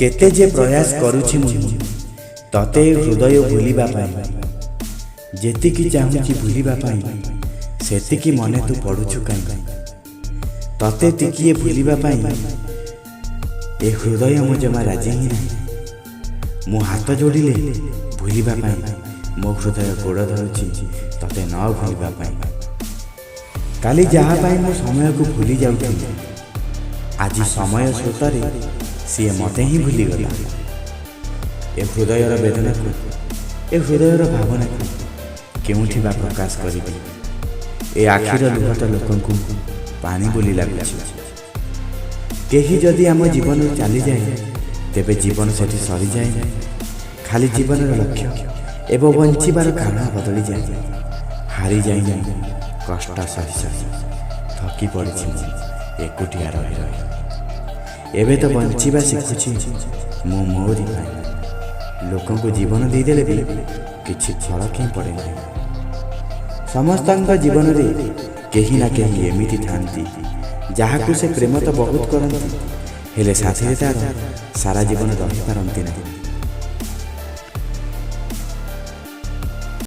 केते जे प्रयास करुछि मु तते हृदय भूलिबा पाई जेतिकी चाहुछि भूलिबा पाई सेतिकी मने तू पड़ुछु काई तते तिकिए भूलिबा पाई ए हृदय मो जमा राजी ही नहीं। मु हाथ जोड़िले भूलिबा पाई मो हृदय गोड़ धरुछि तते न भूलिबा पाई। काली जहा पाई मो समय को भूली जाउଥିଲି आज समय स्रोतरे सी मते ही भूली गला। ए हृदयर वेदना को ए हृदयर भावना को केउठी बा प्रकाश करिबी। ए आखिर लुहट लोकंकु पानी बोली लागुछि। केही जदि आम जीवन चली जाए तेबे जीवन सेठी सरी जाए। खाली जीवन लक्ष्य एवं बंचिबार कारण बदली जाए। हारी जाए कष्ट सही सही थकी पड़ी एकुटिया रही रही एबे तो बंचिबा शिखुछि मो मोरी पाई। लोकन को जीवन देदेले भी किछि फरक ही पड़े नहीं। समस्त जीवन रे केही ना केही एमिति थांती जहाकु से प्रेम तो बहुत करती हेले साथी तार सारा जीवन रही पारती नहीं।